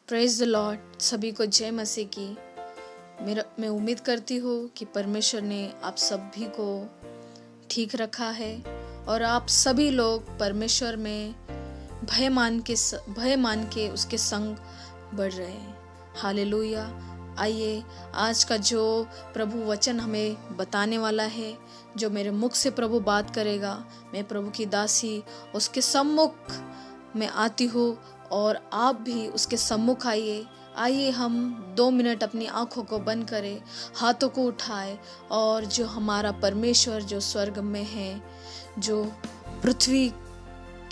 Praise the Lord. सभी को जय मसीह की। मैं उम्मीद करती हूँ कि परमेश्वर ने आप सभी को ठीक रखा है और आप सभी लोग परमेश्वर में भय मान के उसके संग बढ़ रहे हैं। हालेलुया। आइए आज का जो प्रभु वचन हमें बताने वाला है, जो मेरे मुख से प्रभु बात करेगा, मैं प्रभु की दासी उसके सम्मुख में आती हूँ और आप भी उसके सम्मुख आइए हम 2 मिनट अपनी आंखों को बंद करें, हाथों को उठाए और जो हमारा परमेश्वर जो स्वर्ग में है, जो पृथ्वी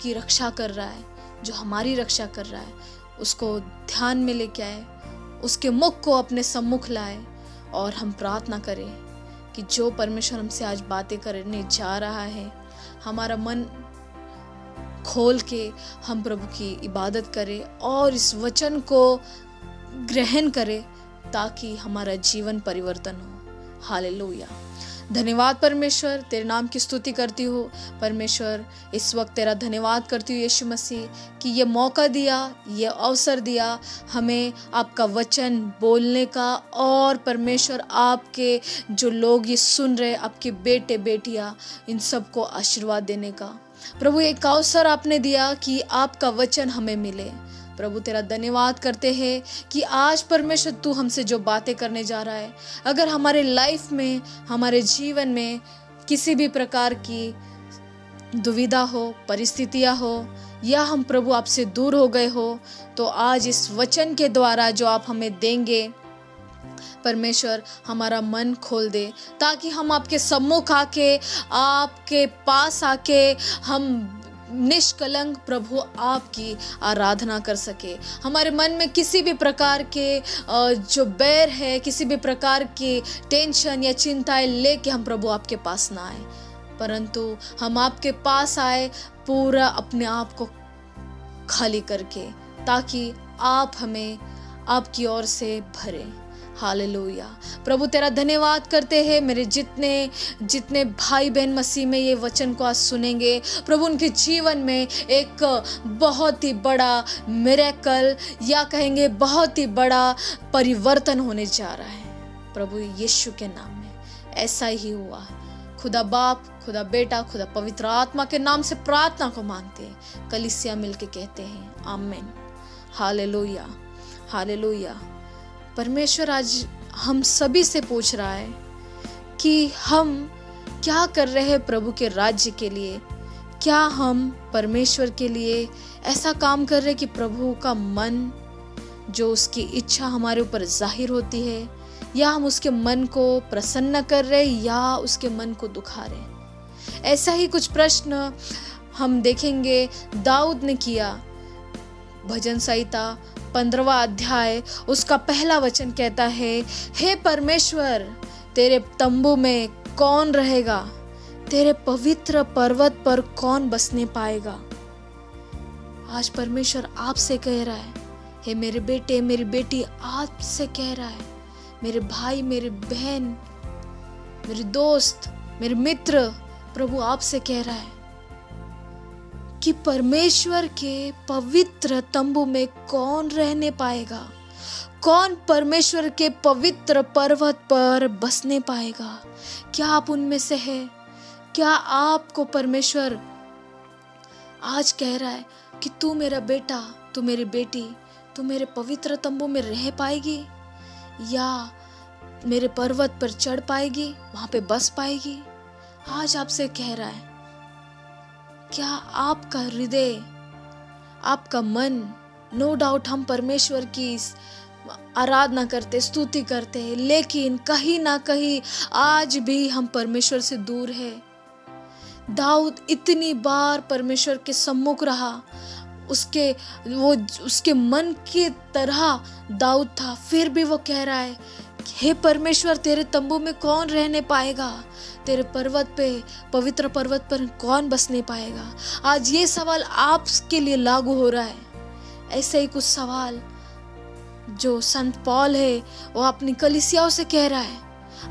की रक्षा कर रहा है, जो हमारी रक्षा कर रहा है, उसको ध्यान में लेके आए, उसके मुख को अपने सम्मुख लाए और हम प्रार्थना करें कि जो परमेश्वर हमसे आज बातें करने जा रहा है, हमारा मन खोल के हम प्रभु की इबादत करें और इस वचन को ग्रहण करें ताकि हमारा जीवन परिवर्तन हो। हालेलुया। धन्यवाद परमेश्वर, तेरे नाम की स्तुति करती हूँ। परमेश्वर इस वक्त तेरा धन्यवाद करती हूँ यीशु मसीह कि ये मौका दिया, ये अवसर दिया हमें आपका वचन बोलने का और परमेश्वर आपके जो लोग ये सुन रहे, आपके बेटे बेटियाँ, इन सबको आशीर्वाद देने का। प्रभु एक अवसर आपने दिया कि आपका वचन हमें मिले। प्रभु तेरा धन्यवाद करते हैं कि आज परमेश्वर तू हमसे जो बातें करने जा रहा है, अगर हमारे लाइफ में, हमारे जीवन में किसी भी प्रकार की दुविधा हो, परिस्थितियां हो, या हम प्रभु आपसे दूर हो गए हो, तो आज इस वचन के द्वारा जो आप हमें देंगे, परमेश्वर हमारा मन खोल दे ताकि हम आपके सम्मुख आके, आपके पास आके हम निष्कलंक प्रभु आपकी आराधना कर सके। हमारे मन में किसी भी प्रकार के जो बैर है, किसी भी प्रकार की टेंशन या चिंताएं लेके हम प्रभु आपके पास ना आए, परंतु हम आपके पास आए पूरा अपने आप को खाली करके, ताकि आप हमें आपकी ओर से भरे। हालेलुया। प्रभु तेरा धन्यवाद करते हैं। मेरे जितने भाई बहन मसीह में ये वचन को आज सुनेंगे, प्रभु उनके जीवन में एक बहुत ही बड़ा मिरेकल, या कहेंगे बहुत ही बड़ा परिवर्तन होने जा रहा है। प्रभु यीशु के नाम में ऐसा ही हुआ। खुदा बाप, खुदा बेटा, खुदा पवित्र आत्मा के नाम से प्रार्थना को मांगते हैं, कलीसिया मिलके कहते हैं आमीन। Hallelujah, hallelujah. परमेश्वर आज हम सभी से पूछ रहा है कि हम क्या कर रहे हैं प्रभु के राज्य के लिए। क्या हम परमेश्वर के लिए ऐसा काम कर रहे हैं कि प्रभु का मन, जो उसकी इच्छा हमारे ऊपर जाहिर होती है, या हम उसके मन को प्रसन्न कर रहे या उसके मन को दुखा रहे। ऐसा ही कुछ प्रश्न हम देखेंगे दाऊद ने किया। भजन संहिता 15वां अध्याय उसका पहला वचन कहता है, हे परमेश्वर, तेरे तंबू में कौन रहेगा? तेरे पवित्र पर्वत पर कौन बसने पाएगा? आज परमेश्वर आपसे कह रहा है, हे मेरे बेटे, मेरी बेटी, आपसे कह रहा है, मेरे भाई, मेरे बहन, मेरे दोस्त, मेरे मित्र, प्रभु आपसे कह रहा है कि परमेश्वर के पवित्र तंबू में कौन रहने पाएगा? कौन परमेश्वर के पवित्र पर्वत पर बसने पाएगा? क्या आप उनमें से है? क्या आपको परमेश्वर आज कह रहा है कि तू मेरा बेटा, तू मेरी बेटी, तू मेरे पवित्र तंबू में रह पाएगी, या मेरे पर्वत पर चढ़ पाएगी, वहां पे बस पाएगी? आज आपसे कह रहा है। क्या आपका हृदय, आपका मन, नो डाउट हम परमेश्वर की आराधना करते, स्तुति करते हैं, लेकिन कहीं ना कहीं आज भी हम परमेश्वर से दूर है। दाऊद इतनी बार परमेश्वर के सम्मुख रहा, उसके मन की तरह दाऊद था, फिर भी वो कह रहा है, हे परमेश्वर, तेरे तंबू में कौन रहने पाएगा? तेरे पर्वत पे, पवित्र पर्वत पर कौन बसने पाएगा? आज ये सवाल आपके लिए लागू हो रहा है। ऐसे ही कुछ सवाल जो संत पौल है वो अपनी कलीसियाओं से कह रहा है।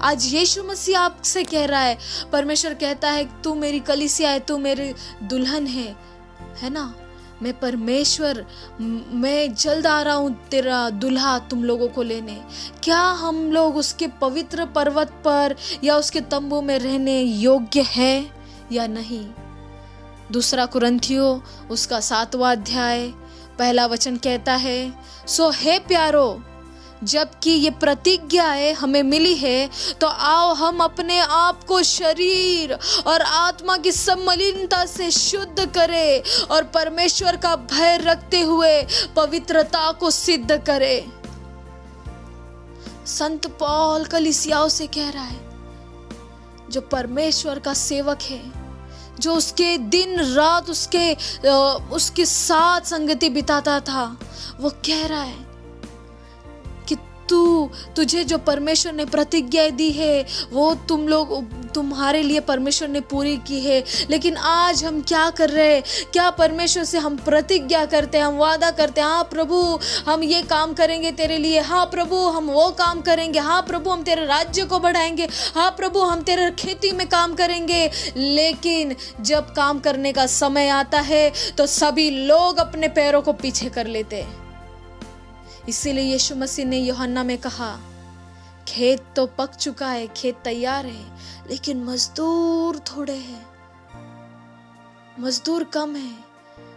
आज यीशु मसीह आपसे कह रहा है। परमेश्वर कहता है, तू मेरी कलीसिया है, तू मेरी दुल्हन है ना? मैं परमेश्वर, मैं जल्द आ रहा हूँ तेरा दुल्हा तुम लोगों को लेने। क्या हम लोग उसके पवित्र पर्वत पर या उसके तंबू में रहने योग्य है या नहीं? दूसरा कुरिन्थियों उसका 7वां अध्याय पहला वचन कहता है, सो हे प्यारो, जबकि ये प्रतिज्ञाएं हमें मिली है, तो आओ हम अपने आप को शरीर और आत्मा की सब मलिनता से शुद्ध करें और परमेश्वर का भय रखते हुए पवित्रता को सिद्ध करें। संत पौल कलीसियाओं से कह रहा है, जो परमेश्वर का सेवक है, जो उसके दिन रात उसके साथ संगति बिताता था, वो कह रहा है कि तुझे जो परमेश्वर ने प्रतिज्ञा दी है वो तुम्हारे लिए परमेश्वर ने पूरी की है। लेकिन आज हम क्या कर रहे हैं? क्या परमेश्वर से हम प्रतिज्ञा करते हैं, हम वादा करते हैं, हाँ प्रभु हम ये काम करेंगे तेरे लिए, हाँ प्रभु हम वो काम करेंगे, हाँ प्रभु हम तेरे राज्य को बढ़ाएंगे, हाँ प्रभु हम तेरे खेती में काम करेंगे। लेकिन जब काम करने का समय आता है तो सभी लोग अपने पैरों को पीछे कर लेते हैं। इसीलिए यीशु मसीह ने यूहन्ना में कहा, खेत तो पक चुका है, खेत तैयार है, लेकिन मजदूर थोड़े हैं, मजदूर कम है।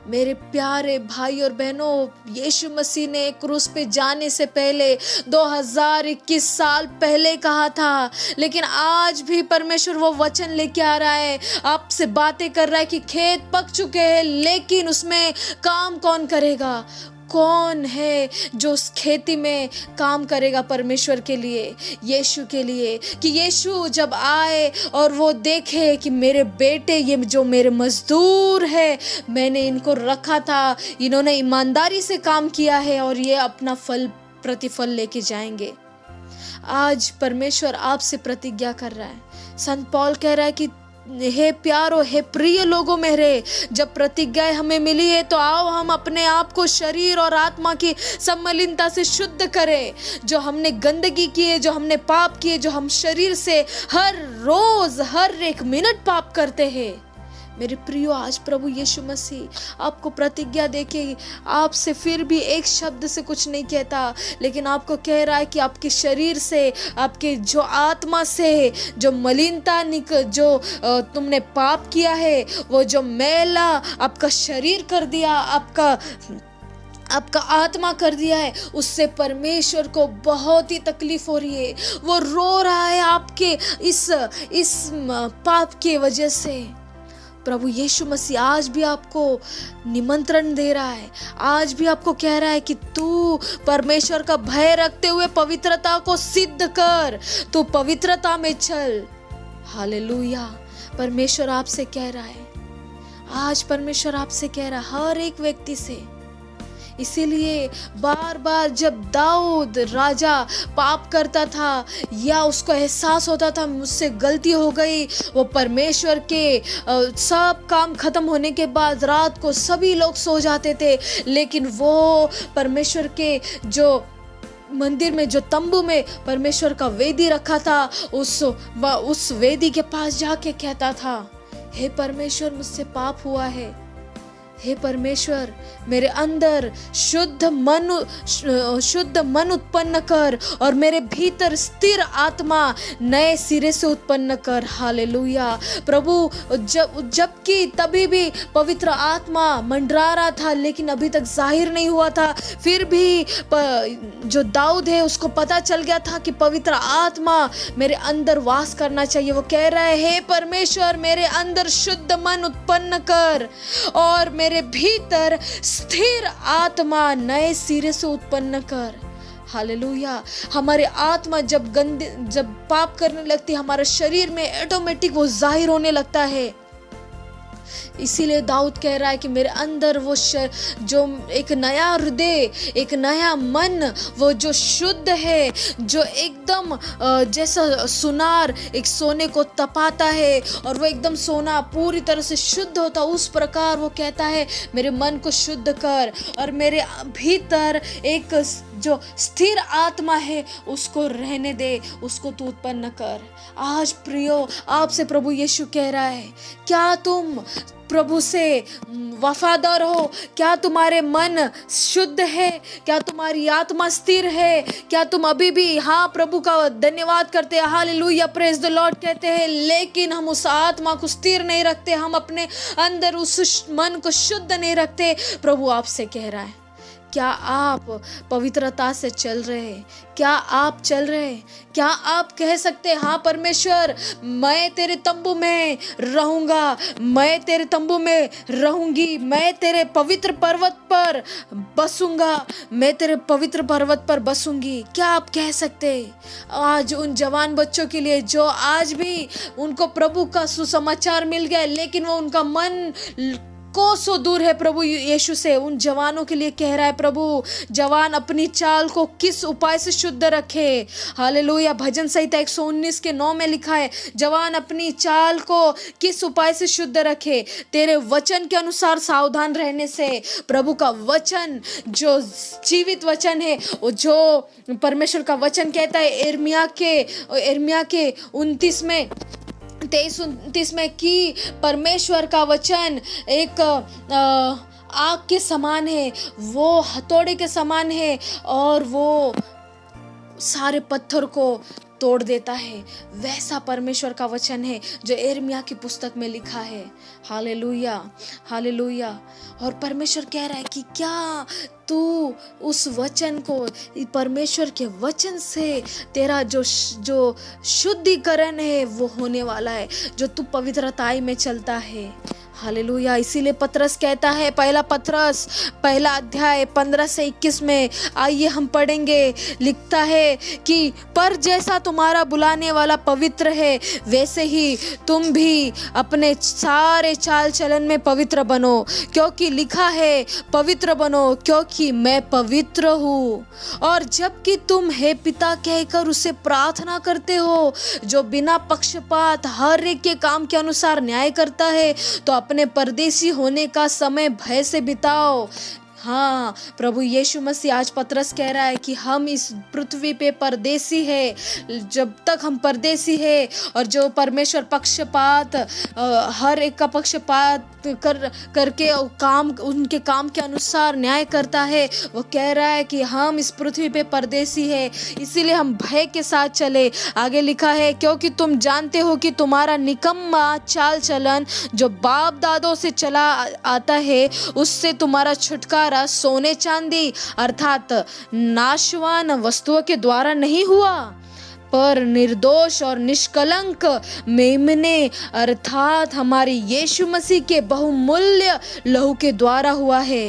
मेरे प्यारे भाई और बहनों, यीशु मसीह ने क्रूस पे जाने से पहले 2021 साल पहले कहा था, लेकिन आज भी परमेश्वर वो वचन लेके आ रहा है, आपसे बातें कर रहा है कि खेत पक चुके हैं, लेकिन उसमें काम कौन करेगा? कौन है जो उस खेती में काम करेगा परमेश्वर के लिए, यीशु के लिए? कि यीशु जब आए और वो देखे कि मेरे बेटे, ये जो मेरे मजदूर है, मैंने इनको रखा था, इन्होंने ईमानदारी से काम किया है और ये अपना प्रतिफल लेके जाएंगे। आज परमेश्वर आपसे प्रतिज्ञा कर रहा है। संत पौल कह रहा है कि हे प्यारो, हे प्रिय लोगों मेरे, जब प्रतिज्ञा हमें मिली है तो आओ हम अपने आप को शरीर और आत्मा की सब मलिनता से शुद्ध करें। जो हमने गंदगी की है, जो हमने पाप किए, जो हम शरीर से हर रोज हर एक मिनट पाप करते हैं। मेरे प्रियो, आज प्रभु यीशु मसीह आपको प्रतिज्ञा देके आपसे फिर भी एक शब्द से कुछ नहीं कहता, लेकिन आपको कह रहा है कि आपके शरीर से, आपके जो आत्मा से जो मलिनता जो तुमने पाप किया है, वो जो मैला आपका शरीर कर दिया, आपका आत्मा कर दिया है, उससे परमेश्वर को बहुत ही तकलीफ हो रही है। वो रो रहा है आपके इस पाप के वजह से। प्रभु यीशु मसीह आज भी आपको निमंत्रण दे रहा है, आज भी आपको कह रहा है कि तू परमेश्वर का भय रखते हुए पवित्रता को सिद्ध कर, तू पवित्रता में चल। हालेलुया। परमेश्वर आपसे कह रहा है, आज परमेश्वर आपसे कह रहा है, हर एक व्यक्ति से। इसीलिए बार बार जब दाऊद राजा पाप करता था या उसको एहसास होता था मुझसे गलती हो गई, वो परमेश्वर के सब काम खत्म होने के बाद रात को सभी लोग सो जाते थे, लेकिन वो परमेश्वर के जो मंदिर में, जो तंबू में परमेश्वर का वेदी रखा था, उस वेदी के पास जाके कहता था, हे परमेश्वर मुझसे पाप हुआ है, हे परमेश्वर मेरे अंदर शुद्ध मन उत्पन्न कर और मेरे भीतर स्थिर आत्मा नए सिरे से उत्पन्न कर। हालेलुया। प्रभु जबकि तभी भी पवित्र आत्मा मंडरा रहा था, लेकिन अभी तक जाहिर नहीं हुआ था, फिर भी जो दाऊद है उसको पता चल गया था कि पवित्र आत्मा मेरे अंदर वास करना चाहिए। वो कह रहा है, हे परमेश्वर मेरे अंदर शुद्ध मन उत्पन्न कर और मेरे भीतर स्थिर आत्मा नए सिरे से उत्पन्न कर। हालेलुया। हमारे आत्मा जब पाप करने लगती है, हमारे शरीर में ऑटोमेटिक वो जाहिर होने लगता है। इसीलिए दाऊद कह रहा है कि मेरे अंदर वो जो एक नया हृदय, एक नया मन, वो जो शुद्ध है, जो एकदम जैसा सुनार एक सोने को तपाता है और वो एकदम सोना पूरी तरह से शुद्ध होता, उस प्रकार वो कहता है मेरे मन को शुद्ध कर और मेरे भीतर एक जो स्थिर आत्मा है उसको रहने दे, उसको तू उत्पन्न कर। आज प्रियो, आपसे प्रभु यीशु कह रहा है, क्या तुम प्रभु से वफादार हो? क्या तुम्हारे मन शुद्ध है? क्या तुम्हारी आत्मा स्थिर है? क्या तुम अभी भी हाँ प्रभु का धन्यवाद करते हैं, हालेलुया प्रेज द लॉर्ड कहते हैं, लेकिन हम उस आत्मा को स्थिर नहीं रखते, हम अपने अंदर उस मन को शुद्ध नहीं रखते? प्रभु आपसे कह रहा है, क्या आप पवित्रता से चल रहे हैं? क्या आप चल रहे हैं? क्या आप कह सकते हैं, हाँ परमेश्वर मैं तेरे तंबू में रहूंगा, मैं तेरे तंबू में रहूंगी, मैं तेरे पवित्र पर्वत पर बसूंगा, मैं तेरे पवित्र पर्वत पर बसूंगी? क्या आप कह सकते हैं? आज उन जवान बच्चों के लिए जो आज भी उनको प्रभु का सुसमाचार मिल गया, लेकिन वो उनका मन कोसों दूर है प्रभु यीशु से, उन जवानों के लिए कह रहा है प्रभु, जवान अपनी चाल को किस उपाय से शुद्ध रखे? हालेलुया। भजन संहिता 119 के 9 में लिखा है, जवान अपनी चाल को किस उपाय से शुद्ध रखे? तेरे वचन के अनुसार सावधान रहने से। प्रभु का वचन जो जीवित वचन है, वो जो परमेश्वर का वचन कहता है यिर्मयाह के 29 में 23-29 में कि परमेश्वर का वचन एक आग के समान है, वो हथौड़े के समान है और वो सारे पत्थर को तोड़ देता है। वैसा परमेश्वर का वचन है जो यिर्मयाह की पुस्तक में लिखा है। Hallelujah, hallelujah. और परमेश्वर कह रहा है कि क्या तू उस वचन को, परमेश्वर के वचन से तेरा जो शुद्धिकरण है वो होने वाला है, जो तू पवित्रताई में चलता है। हालेलुया। इसीलिए पतरस कहता है, पहला पतरस पहला अध्याय 15 से 21 में, आइए हम पढ़ेंगे। लिखता है कि पर जैसा तुम्हारा बुलाने वाला पवित्र है, वैसे ही तुम भी अपने सारे चाल चलन में पवित्र बनो, क्योंकि लिखा है पवित्र बनो क्योंकि मैं पवित्र हूँ। और जबकि तुम हे पिता कहकर उसे प्रार्थना करते हो, जो बिना पक्षपात हर एक के काम के अनुसार न्याय करता है, तो अपने परदेसी होने का समय भय से बिताओ। हाँ, प्रभु यीशु मसीह आज पतरस कह रहा है कि हम इस पृथ्वी पे परदेसी है। जब तक हम परदेसी है और जो परमेश्वर पक्षपात हर एक का पक्षपात करके उनके काम के अनुसार न्याय करता है, वो कह रहा है कि हम इस पृथ्वी पे परदेसी है, इसीलिए हम भय के साथ चले। आगे लिखा है, क्योंकि तुम जानते हो कि तुम्हारा निकम्मा चाल चलन जो बाप दादों से चला आता है, उससे तुम्हारा छुटकारा सोने चांदी अर्थात नाशवान वस्तुओं के द्वारा नहीं हुआ, पर निर्दोष और निष्कलंक मेमने अर्थात हमारे यीशु मसीह के बहुमूल्य लहू के द्वारा हुआ है।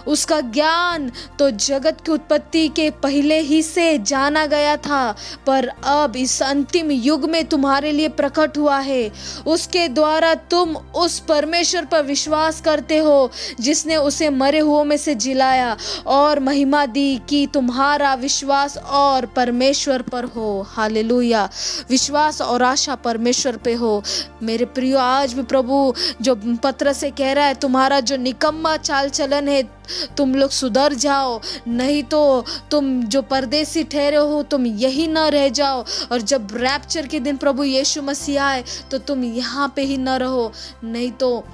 उसका ज्ञान तो जगत की उत्पत्ति के पहले ही से जाना गया था, पर अब इस अंतिम युग में तुम्हारे लिए प्रकट हुआ है। उसके द्वारा तुम उस परमेश्वर पर विश्वास करते हो जिसने उसे मरे हुओं में से जिलाया और महिमा दी कि तुम्हारा विश्वास और परमेश्वर पर हो। हालेलुया। विश्वास और आशा परमेश्वर पे हो। मेरे प्रियो, आज भी प्रभु जो पतरस से कह रहा है, तुम्हारा जो निकम्मा चाल चलन है तुम लोग सुधर जाओ, नहीं तो तुम जो परदेसी ठहरे हो तुम यही न रह जाओ, और जब रैप्चर के दिन प्रभु यीशु मसीह आए तो तुम यहाँ पे ही न रहो, नहीं तो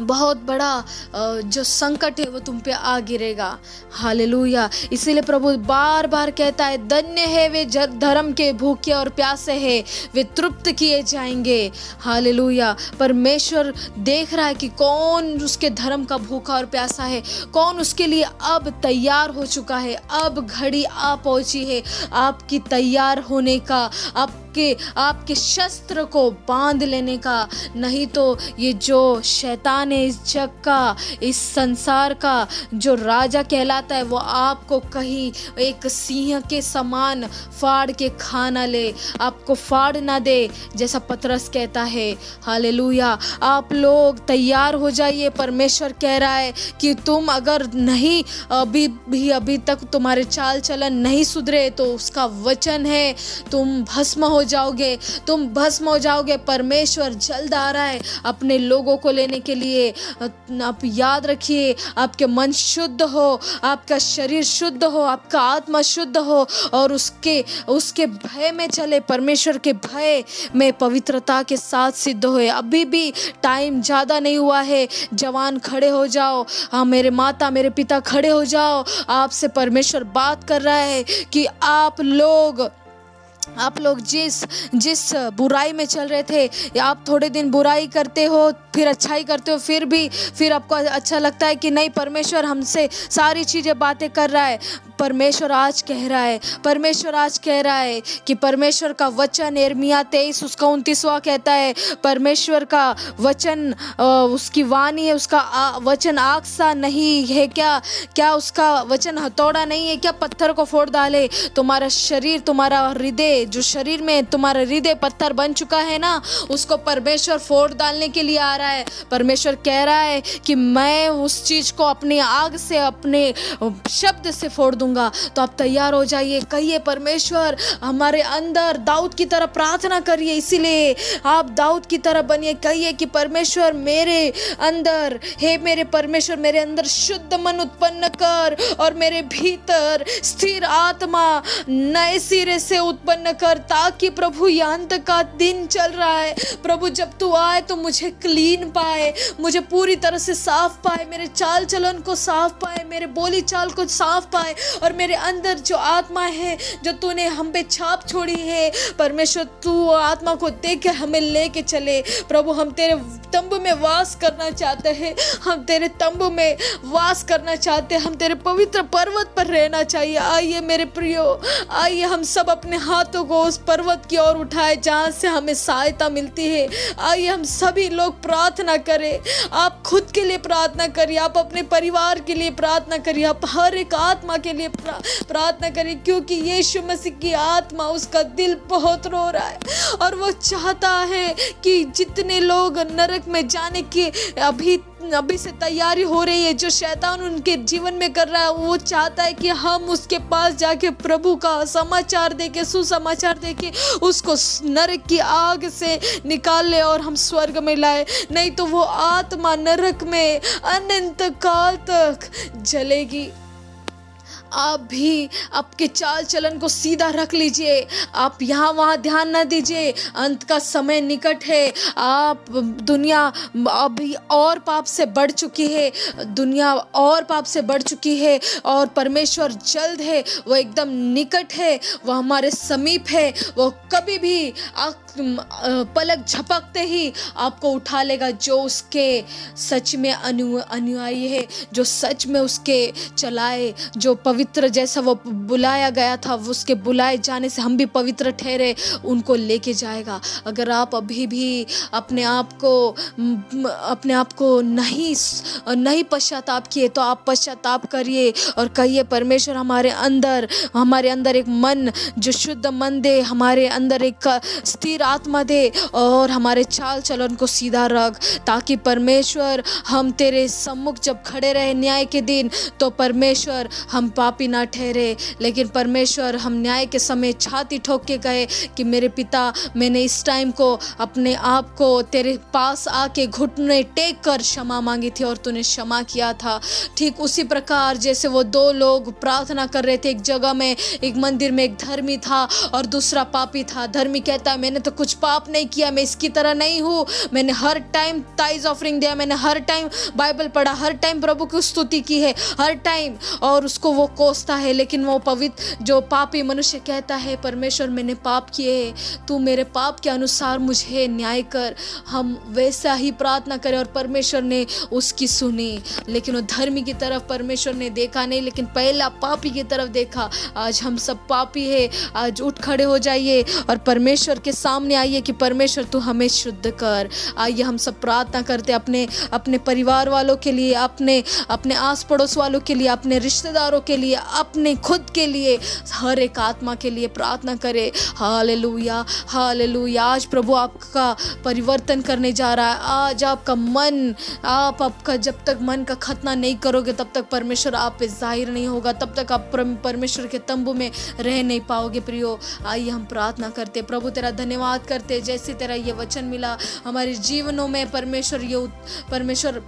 बहुत बड़ा जो संकट है वो तुम पे आ गिरेगा। हालेलुया। इसीलिए प्रभु बार बार कहता है, धन्य है वे धर्म के भूखे और प्यासे हैं, वे तृप्त किए जाएंगे। हालेलुया। परमेश्वर देख रहा है कि कौन उसके धर्म का भूखा और प्यासा है, कौन उसके लिए अब तैयार हो चुका है। अब घड़ी आ पहुंची है आपकी तैयार होने का, आपके शस्त्र को बांध लेने का, नहीं तो ये जो शैतान है, इस जग का, इस संसार का जो राजा कहलाता है, वो आपको कहीं एक सिंह के समान फाड़ के खा ना ले, आपको फाड़ ना दे, जैसा पतरस कहता है। हालेलुया। आप लोग तैयार हो जाइए। परमेश्वर कह रहा है कि तुम अगर नहीं अभी तक तुम्हारे चाल चलन नहीं सुधरे तो उसका वचन है तुम भस्म हो हो जाओगे, तुम भस्म हो जाओगे। परमेश्वर जल्द आ रहा है अपने लोगों को लेने के लिए। आप याद रखिए, आपके मन शुद्ध हो, आपका शरीर शुद्ध हो, आपका आत्मा शुद्ध हो और उसके भय में चले, परमेश्वर के भय में पवित्रता के साथ सिद्ध होए। अभी भी टाइम ज़्यादा नहीं हुआ है। जवान खड़े हो जाओ, हाँ मेरे माता मेरे पिता खड़े हो जाओ। आपसे परमेश्वर बात कर रहा है कि आप लोग जिस बुराई में चल रहे थे, या आप थोड़े दिन बुराई करते हो फिर अच्छाई करते हो, फिर आपको अच्छा लगता है कि नहीं परमेश्वर हमसे सारी चीज़ें बातें कर रहा है। परमेश्वर आज कह रहा है कि परमेश्वर का वचन यिर्मयाह 23 उसका 29वां कहता है, परमेश्वर का वचन उसकी वाणी है, उसका वचन आग सा नहीं है क्या उसका वचन हथौड़ा नहीं है क्या पत्थर को फोड़ डाले। तुम्हारा शरीर, तुम्हारा हृदय, जो शरीर में तुम्हारा हृदय पत्थर बन चुका है ना, उसको परमेश्वर फोड़ डालने के लिए आ रहा है। परमेश्वर कह रहा है कि मैं उस चीज को अपनी आग से, अपने शब्द से फोड़ दूंगा। तो आप तैयार हो जाइए, कहिए परमेश्वर हमारे अंदर, दाऊद की तरह प्रार्थना करिए। इसीलिए आप दाऊद की तरह बनिए, कहिए कि परमेश्वर मेरे अंदर, हे मेरे परमेश्वर मेरे अंदर शुद्ध मन उत्पन्न कर और मेरे भीतर स्थिर आत्मा नए सिरे से उत्पन्न कर, ताकि प्रभु ये अंत का दिन चल रहा है प्रभु, जब तू आए तो मुझे क्लीन पाए, मुझे पूरी तरह से साफ पाए, मेरे चाल चलन को साफ पाए, मेरे बोली चाल को साफ पाए, और मेरे अंदर जो आत्मा है जो तूने हम पे छाप छोड़ी है परमेश्वर, तू आत्मा को देकर हमें लेके चले। प्रभु हम तेरे तंबू में वास करना चाहते हैं, हम तेरे तंबू में वास करना चाहते हैं, हम तेरे पवित्र पर्वत पर रहना चाहिए। आइए मेरे प्रियो, आइए हम सब अपने हाथों को उस पर्वत की ओर उठाए जहाँ से हमें सहायता मिलती है। आइए हम सभी लोग प्रार्थना करें। आप खुद के लिए प्रार्थना करिए, आप अपने परिवार के लिए प्रार्थना करिए, आप हर एक आत्मा के लिए प्रार्थना करिए, क्योंकि यीशु मसीह की आत्मा, उसका दिल बहुत रो रहा है और वो चाहता है कि जितने लोग नरक में जाने की अभी से तैयारी हो रही है, जो शैतान उनके जीवन में कर रहा है, वो चाहता है कि हम उसके पास जाके प्रभु का समाचार देके, सुसमाचार देके उसको नरक की आग से निकाल ले और हम स्वर्ग में लाए। नहीं तो वो आत्मा नरक में अनंत काल तक जलेगी। आप भी आपके चाल चलन को सीधा रख लीजिए, आप यहाँ वहाँ ध्यान न दीजिए, अंत का समय निकट है। आप दुनिया अभी और पाप से बढ़ चुकी है, दुनिया और पाप से बढ़ चुकी है और परमेश्वर जल्द है, वो एकदम निकट है, वो हमारे समीप है। वो कभी भी पलक झपकते ही आपको उठा लेगा, जो उसके सच में अनुयायी है, जो सच में उसके चलाए, जो पवित्र जैसा वो बुलाया गया था, उसके बुलाए जाने से हम भी पवित्र ठहरे, उनको लेके जाएगा। अगर आप अभी भी अपने आप को नहीं पश्चाताप किए तो आप पश्चाताप करिए और कहिए परमेश्वर हमारे अंदर एक मन जो शुद्ध मन दे, हमारे अंदर एक स्थिर आत्मा दे और हमारे चाल चलन को सीधा रख, ताकि परमेश्वर हम तेरे सम्मुख जब खड़े रहे न्याय के दिन, तो परमेश्वर हम पापी ना ठहरे, लेकिन परमेश्वर हम न्याय के समय छाती ठोक के कहे कि मेरे पिता, मैंने इस टाइम को अपने आप को तेरे पास आके घुटने टेक कर क्षमा मांगी थी और तूने क्षमा किया था। ठीक उसी प्रकार जैसे वो दो लोग प्रार्थना कर रहे थे, एक जगह में, एक मंदिर में, एक धर्मी था और दूसरा पापी था। धर्मी कहता है मैंने तो कुछ पाप नहीं किया, मैं इसकी तरह नहीं हूँ, मैंने हर टाइम ताइज ऑफरिंग दिया, मैंने हर टाइम बाइबल पढ़ा, हर टाइम प्रभु की स्तुति की है, हर टाइम, और उसको वो कोसता है। लेकिन वो पवित्र जो पापी मनुष्य कहता है परमेश्वर मैंने पाप किए हैं, तू मेरे पाप के अनुसार मुझे न्याय कर। हम वैसा ही प्रार्थना करें और परमेश्वर ने उसकी सुनी। लेकिन वो धर्मी की तरफ परमेश्वर ने देखा नहीं, लेकिन पहला पापी की तरफ देखा। आज हम सब पापी है, आज उठ खड़े हो जाइए और परमेश्वर के सामने आइए कि परमेश्वर तू हमें शुद्ध कर। आइए हम सब प्रार्थना करते अपने परिवार वालों के लिए, अपने आस पड़ोस वालों के लिए, अपने रिश्तेदारों के लिए, लिए, अपने खुद के लिए, हर एक आत्मा के लिए प्रार्थना करें। Hallelujah, hallelujah. आज प्रभु आपका परिवर्तन करने जा रहा है। आज आपका मन, आपका जब तक मन का खतना नहीं करोगे तब तक परमेश्वर आप पे जाहिर नहीं होगा, तब तक आप परमेश्वर के तंबू में रह नहीं पाओगे। प्रियो, आइए हम प्रार्थना करते। प्रभु तेरा धन्यवाद करते, जैसे तेरा ये वचन मिला हमारे जीवनों में परमेश्वर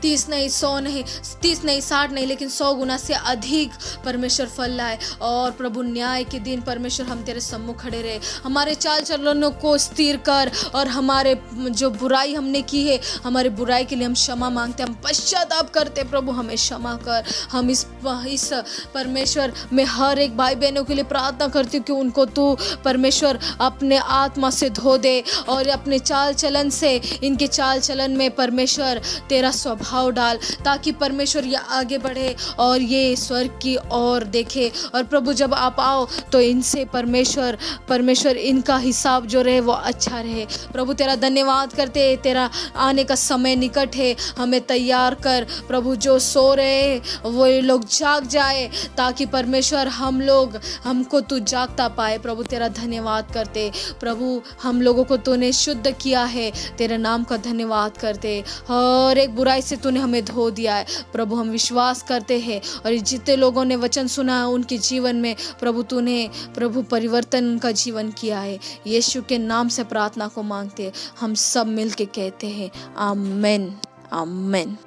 30 नहीं, 100 नहीं, 30 नहीं, 60 नहीं, लेकिन 100 गुना से अधिक परमेश्वर फल लाए। और प्रभु न्याय के दिन परमेश्वर हम तेरे सम्मुख खड़े रहे। हमारे चाल चलनों को स्थिर कर, और हमारे जो बुराई हमने की है, हमारे बुराई के लिए हम क्षमा मांगते, हम पश्चाताप करते। प्रभु हमें क्षमा कर। हम इस परमेश्वर में हर एक भाई बहनों के लिए प्रार्थना करती हूँ कि उनको तू परमेश्वर अपने आत्मा से धो दे, और अपने चाल चलन से, इनके चाल चलन में परमेश्वर तेरा स्वभाव डाल, ताकि परमेश्वर ये आगे बढ़े और ये स्वर्ग की ओर देखे। और प्रभु जब आप आओ तो इनसे परमेश्वर इनका हिसाब जो रहे वो अच्छा रहे। प्रभु तेरा धन्यवाद करते, तेरा आने का समय निकट है। हमें तैयार कर प्रभु, जो सो रहे वो लोग जाग जाए, ताकि परमेश्वर हमको तू जागता पाए। प्रभु तेरा धन्यवाद करते। प्रभु हम लोगों को तूने शुद्ध किया है, तेरे नाम का धन्यवाद करते। हर एक बुराई से तूने हमें धो दिया है। प्रभु हम विश्वास करते हैं, और जितने लोगों ने वचन सुना है उनके जीवन में प्रभु परिवर्तन उनका जीवन किया है। यीशु के नाम से प्रार्थना को मांगते हैं, हम सब मिल के कहते हैं आमेन, आमेन।